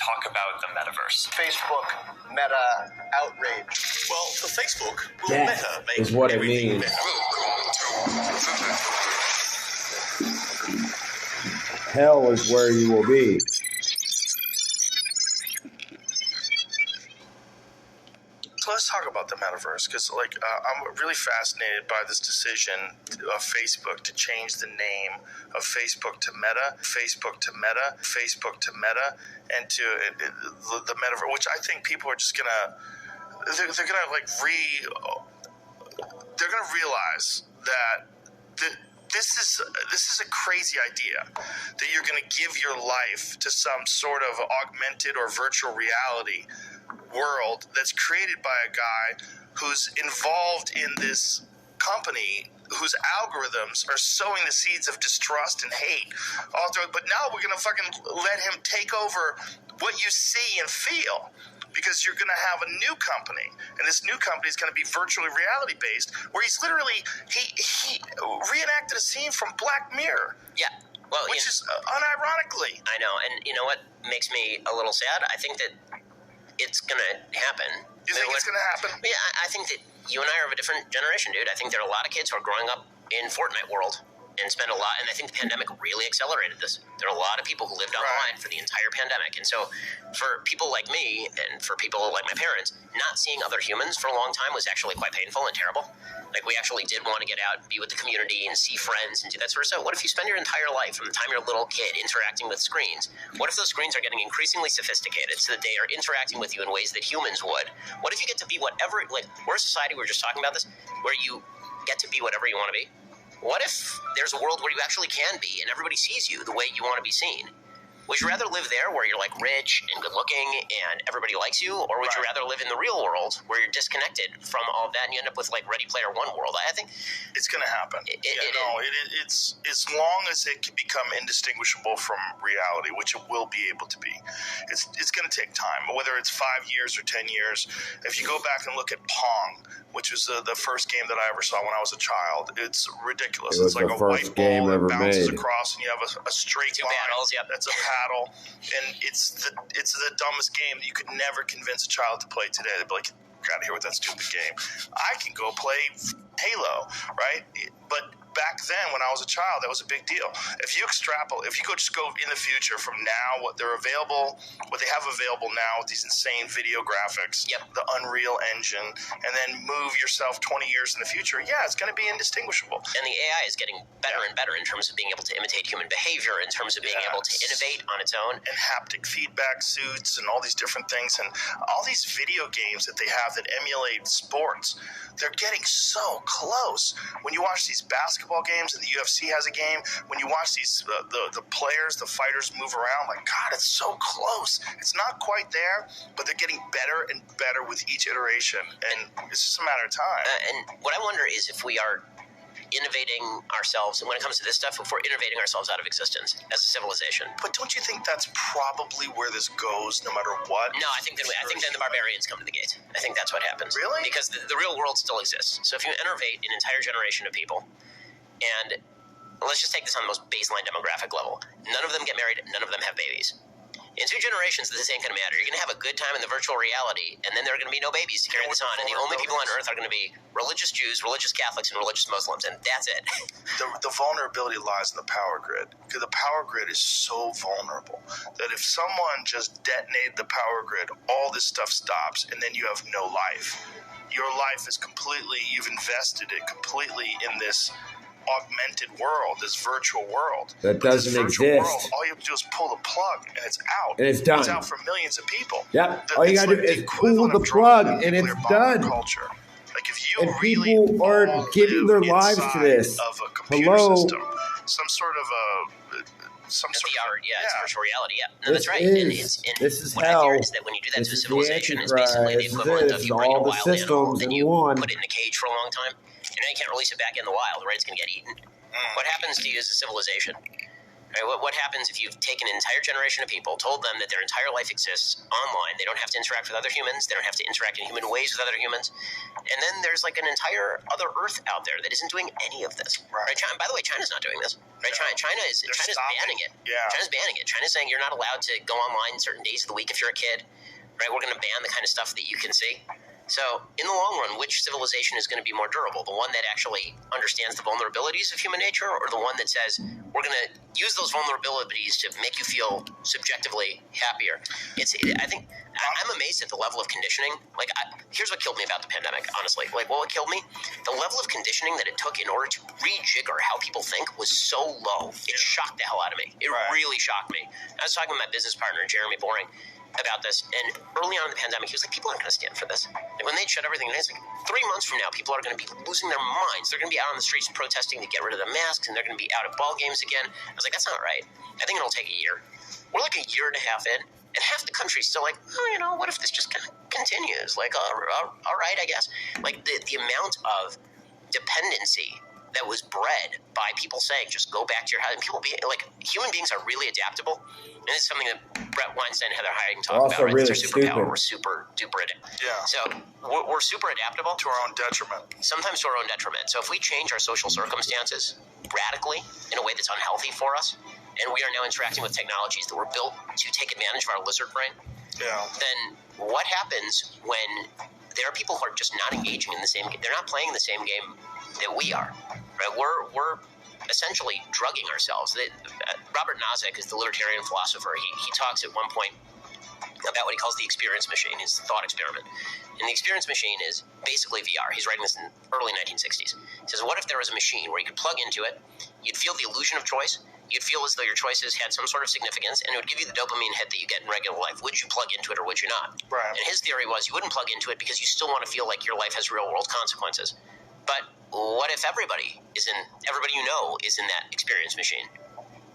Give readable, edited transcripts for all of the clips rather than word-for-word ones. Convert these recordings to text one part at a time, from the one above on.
talk about the metaverse. Facebook meta outrage. Well, for Facebook, will That Meta make is what it everything means. better? Hell is where you will be. So let's talk about the metaverse, because I'm really fascinated by this decision of Facebook to change the name of Facebook to Meta, and to the metaverse, which I think people are just they're gonna realize that this is a crazy idea, that you're gonna give your life to some sort of augmented or virtual reality world that's created by a guy who's involved in this company whose algorithms are sowing the seeds of distrust and hate all through. But now we're gonna fucking let him take over what you see and feel, because you're gonna have a new company, and this new company is gonna be virtually reality based, where he reenacted a scene from Black Mirror. Yeah. Well, which is unironically. I know, and you know what makes me a little sad? I think that it's going to happen. You think it's going to happen? Yeah, I think that you and I are of a different generation, dude. I think there are a lot of kids who are growing up in Fortnite world and spend a lot, and I think the pandemic really accelerated this. There are a lot of people who lived online for the entire pandemic, and so for people like me and for people like my parents, not seeing other humans for a long time was actually quite painful and terrible. Like, we actually did want to get out and be with the community and see friends and do that sort of stuff. What if you spend your entire life from the time you're a little kid interacting with screens? What if those screens are getting increasingly sophisticated so that they are interacting with you in ways that humans would? What if you get to be whatever, like, we're a society, we were just talking about this, where you get to be whatever you want to be? What if there's a world where you actually can be and everybody sees you the way you want to be seen? Would you rather live there where you're like rich and good looking and everybody likes you, or would you rather live in the real world where you're disconnected from all of that and you end up with like Ready Player One world? I think it's going to happen. It's as long as it can become indistinguishable from reality, which it will be able to be. It's going to take time, whether it's 5 years or 10 years. If you go back and look at Pong, which was the first game that I ever saw when I was a child, it's ridiculous. It's like the a first white game ball that ever bounces made. across, and you have a straight two line. battles, yep. That's a paddle, and it's the dumbest game that you could never convince a child to play today. They'd be like, "Get out of here with that stupid game." I can go play Halo, right? But back then, when I was a child, that was a big deal. If you go in the future from now, what they have available now with these insane video graphics, the Unreal Engine, and then move yourself 20 years in the future, it's going to be indistinguishable. And the AI is getting better and better in terms of being able to imitate human behavior, in terms of being able to innovate on its own. And haptic feedback suits and all these different things, and all these video games that they have that emulate sports, they're getting so close. When you watch these basketball games, and the UFC has a game, when you watch these the players, the fighters move around, like, God, it's so close. It's not quite there, but they're getting better and better with each iteration, and it's just a matter of time. And what I wonder is if we are innovating ourselves, and when it comes to this stuff, if we're innovating ourselves out of existence as a civilization. But don't you think that's probably where this goes, no matter what? No, I think then the barbarians come to the gate. I think that's what happens. Really? Because the real world still exists. So if you innovate an entire generation of people, and let's just take this on the most baseline demographic level, none of them get married, none of them have babies. In 2 generations, this ain't going to matter. You're going to have a good time in the virtual reality, and then there are going to be no babies to carry this on, and the only people on Earth are going to be religious Jews, religious Catholics, and religious Muslims, and that's it. The vulnerability lies in the power grid, because the power grid is so vulnerable that if someone just detonated the power grid, all this stuff stops, and then you have no life. Your life is you've invested it completely in this augmented world, this virtual world. That doesn't exist. World, all you have to do is pull the plug, and it's out. And it's done. It's out for millions of people. Yep. All you got to do is pull the plug, and it's done. Culture. Like, if you and really people are giving their lives to this. Of a computer system, some sort of It's virtual reality. Yeah, no, this that's right. This is what hell. I fear is that when you do that this to a civilization, it's basically the equivalent of you bring a wild animal and you put it in a cage for a long time, and now you can't release it back in the wild, right? It's going to get eaten. What happens to you as a civilization? Right? What happens if you've taken an entire generation of people, told them that their entire life exists online, they don't have to interact with other humans, they don't have to interact in human ways with other humans, and then there's like an entire other Earth out there that isn't doing any of this. Right? China, by the way, China's not doing this. Right? Yeah. China's banning it. Yeah. China's banning it. China's saying you're not allowed to go online certain days of the week if you're a kid. Right? We're going to ban the kind of stuff that you can see. So, in the long run, which civilization is going to be more durable? The one that actually understands the vulnerabilities of human nature, or the one that says, we're going to use those vulnerabilities to make you feel subjectively happier? I think I'm amazed at the level of conditioning. Like, here's what killed me about the pandemic, honestly. Like, what would kill me? The level of conditioning that it took in order to rejigger how people think was so low. It shocked the hell out of me. It really shocked me. I was talking with my business partner, Jeremy Boring, about this, and early on in the pandemic, he was like, people aren't going to stand for this. Like, when they shut everything down, it's like 3 months from now, people are going to be losing their minds. They're going to be out on the streets protesting to get rid of the masks, and they're going to be out at ball games again. I was like, that's not right. I think it'll take a year. We're like a year and a half in, and half the country's still like, oh, what if this just kind of continues? Like, all right, I guess. Like, the amount of dependency that was bred by people saying, just go back to your house. And people human beings are really adaptable. And it's something that Brett Weinstein and Heather Heying talk about. Right? Really it's our superpower. We're super duper addicted. Yeah. So we're super adaptable. To our own detriment. Sometimes to our own detriment. So if we change our social circumstances radically in a way that's unhealthy for us, and we are now interacting with technologies that were built to take advantage of our lizard brain, then what happens when there are people who are just not engaging in the same game? They're not playing the same game that we are. Right? We're essentially drugging ourselves. Robert Nozick is the libertarian philosopher. He talks at one point about what he calls the experience machine, his thought experiment. And the experience machine is basically VR. He's writing this in early 1960s. He says, what if there was a machine where you could plug into it, you'd feel the illusion of choice, you'd feel as though your choices had some sort of significance, and it would give you the dopamine hit that you get in regular life. Would you plug into it or would you not? Right. And his theory was you wouldn't plug into it because you still want to feel like your life has real-world consequences. But what if everybody you know is in that experience machine?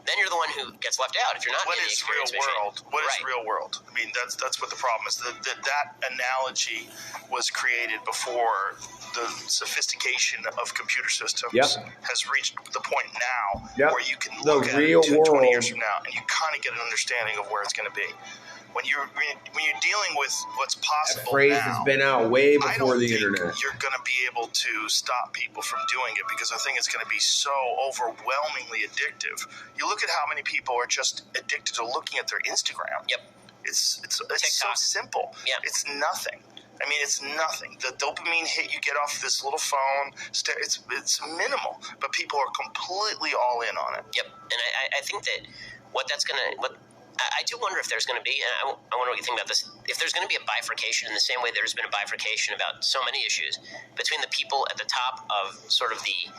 Then you're the one who gets left out if you're not in the experience machine. What is real world? I mean, that's what the problem is. That analogy was created before the sophistication of computer systems has reached the point now where you can look at it 20 years from now and you kind of get an understanding of where it's going to be. When you're dealing with what's possible, that phrase now, has been out way before the internet. You're going to be able to stop people from doing it because I think it's going to be so overwhelmingly addictive. You look at how many people are just addicted to looking at their Instagram. Yep. It's so simple. Yep. It's nothing. I mean, it's nothing. The dopamine hit you get off this little phone, it's minimal, but people are completely all in on it. Yep. And I think that I do wonder if there's going to be, and I wonder what you think about this, if there's going to be a bifurcation in the same way there's been a bifurcation about so many issues between the people at the top of sort of the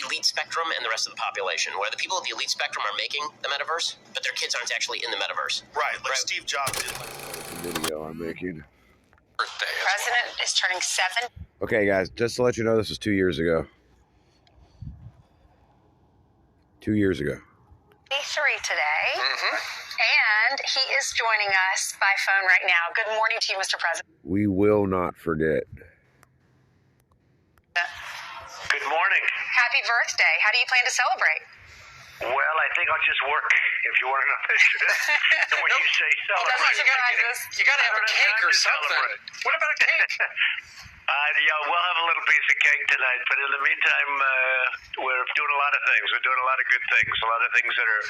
elite spectrum and the rest of the population, where the people at the elite spectrum are making the metaverse, but their kids aren't actually in the metaverse. Right, like Steve Jobs did. Video I'm making. Birthday. President is turning 7. Okay, guys, just to let you know, this was 2 years ago. 2 years ago. 3 today, and he is joining us by phone right now. Good morning to you, Mr. President. We will not forget. Good morning. Happy birthday. How do you plan to celebrate? Well, I think I'll just work if you want to know. When you say celebrate. You gotta have a cake or something. What about a cake? We'll have a little piece of cake tonight, but in the meantime, we're doing a lot of things. We're doing a lot of good things, a lot of things that are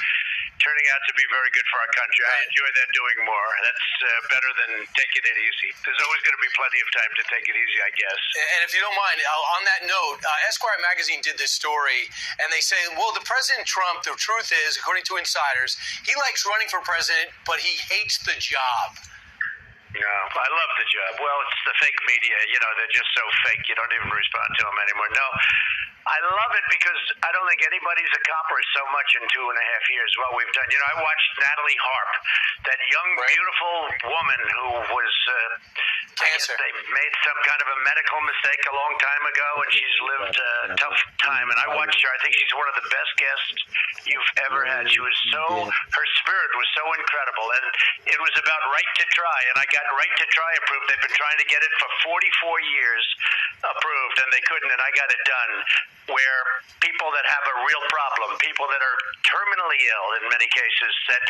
turning out to be very good for our country. I enjoy that doing more. That's better than taking it easy. There's always going to be plenty of time to take it easy, I guess. And if you don't mind, on that note, Esquire magazine did this story, and they say, well, the President Trump, the truth is, according to insiders, he likes running for president, but he hates the job. No, I love the job. Well, it's the fake media. They're just so fake. You don't even respond to them anymore. No, I love it because I don't think anybody's accomplished so much in 2.5 years. What we've done. I watched Natalie Harp, that young, beautiful woman who was cancer. They made some kind of a medical mistake a long time ago, and she's lived a tough time. And I watched her. I think she's one of the best guests you've ever had. She was her spirit was so incredible, and it was about right to try. And I got right to try approved. They've been trying to get it for 44 years approved, and they couldn't, and I got it done. Where people that have a real problem. People that are terminally ill in many cases, that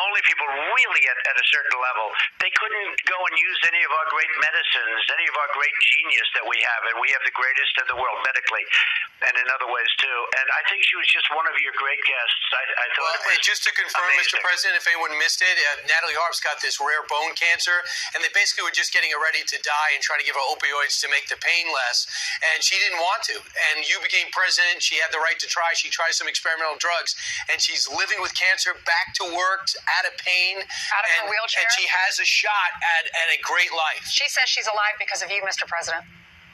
only people really at a certain level, they couldn't go and use any of our great medicines, any of our great genius that we have, and we have the greatest in the world medically and in other ways too. And I think she was just one of your great guests. I thought Well, and just to confirm, amazing. Mr. President, if anyone missed it, Natalie Harp's got this rare bone cancer, and they basically were just getting her ready to die and trying to give her opioids to make the pain less, and she didn't want to. And you became president. She had the right to try. She tried some experimental drugs, and she's living with cancer, back to work, out of pain. Out of her wheelchair? And she has a shot at a great life. She says she's alive because of you, Mr. President.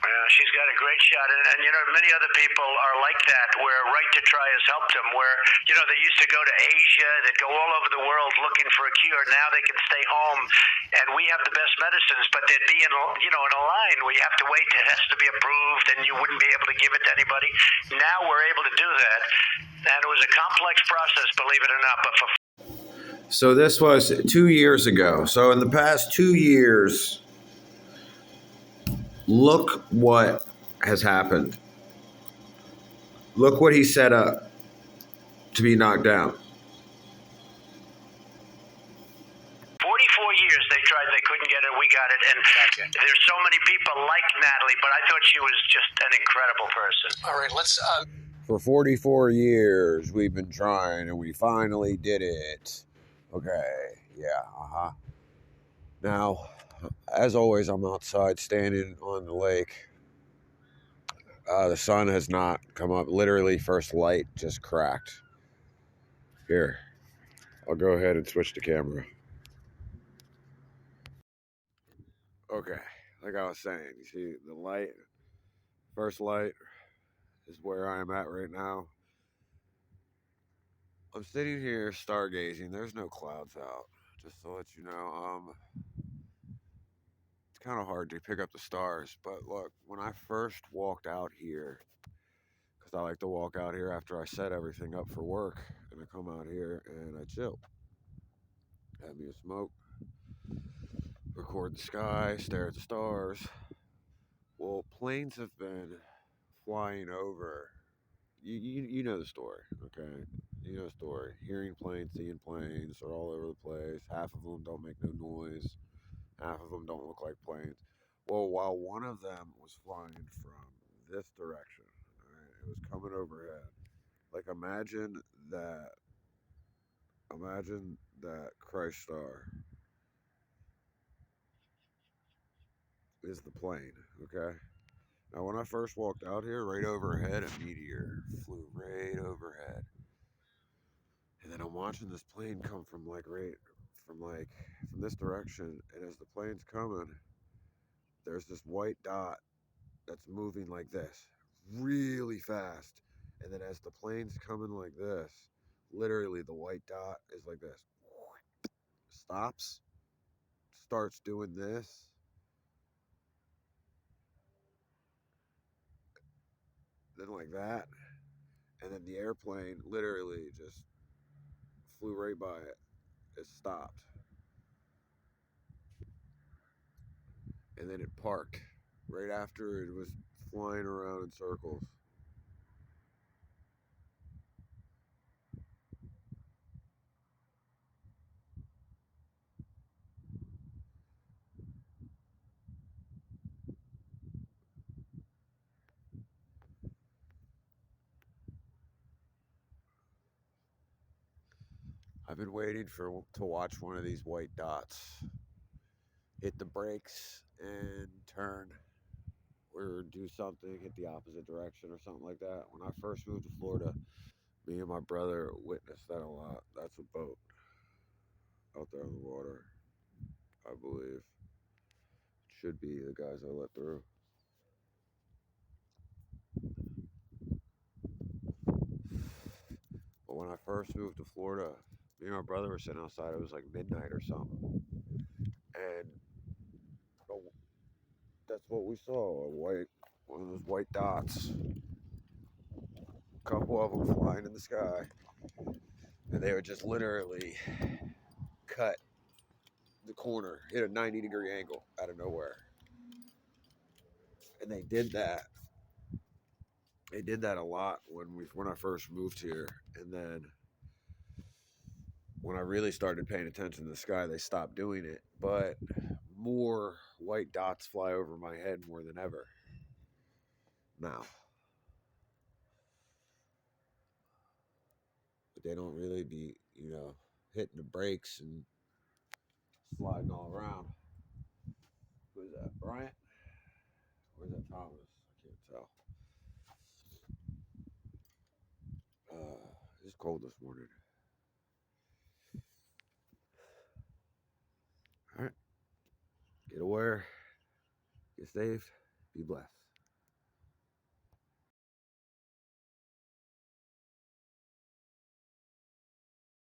Yeah, she's got a great shot, and you know, many other people are like that, where right to try has helped them, where, you know, they used to go to Asia, they'd go all over the world looking for a cure. Now they can stay home, and we have the best medicines, but they'd be in a line where you have to wait, it has to be approved, and you wouldn't be able to give it to anybody. Now we're able to do that, and it was a complex process, believe it or not, but for So this was 2 years ago. So in the past 2 years, look what has happened. Look what he set up to be knocked down. 44 years they tried, they couldn't get it, we got it, and there's so many people like Natalie, but I thought she was just an incredible person. All right, let's... For 44 years, we've been trying, and we finally did it. Okay, yeah, Now, as always, I'm outside standing on the lake. The sun has not come up. Literally, first light just cracked. Here, I'll go ahead and switch the camera. Okay, like I was saying, you see the light, first light is where I am at right now. I'm sitting here stargazing. There's no clouds out, just to let you know. It's kind of hard to pick up the stars, but look, when I first walked out here, because I like to walk out here after I set everything up for work, and I come out here and I chill. Have me a smoke, record the sky, stare at the stars. Well, planes have been flying over. You know the story, okay? You know the story. Hearing planes, seeing planes are all over the place. Half of them don't make no noise. Half of them don't look like planes. Well, while one of them was flying from this direction, right, it was coming overhead. Like imagine that Christ star is the plane, okay? Now, when I first walked out here, right overhead, a meteor flew right overhead. And then I'm watching this plane come from this direction, and as the plane's coming, there's this white dot that's moving like this, really fast. And then as the plane's coming like this, literally the white dot is like this. Stops, starts doing this. Then like that. And then the airplane literally just flew right by it. It stopped. And then it parked right after it was flying around in circles. I've been waiting to watch one of these white dots hit the brakes and turn or do something, hit the opposite direction or something like that. When I first moved to Florida, me and my brother witnessed that a lot. That's a boat out there on the water, I believe. It should be the guys I let through. But when I first moved to Florida, me and my brother were sitting outside. It was like midnight or something. And that's what we saw, one of those white dots. A couple of them flying in the sky. And they would just literally cut the corner, hit a 90-degree angle out of nowhere. And they did that They did that a lot when I first moved here, and then when I really started paying attention to the sky, they stopped doing it. But more white dots fly over my head more than ever now. But they don't really be, hitting the brakes and sliding all around. Who's that, Bryant? Or is that Thomas? I can't tell. It's cold this morning. All right. Get aware. Get safe. Be blessed.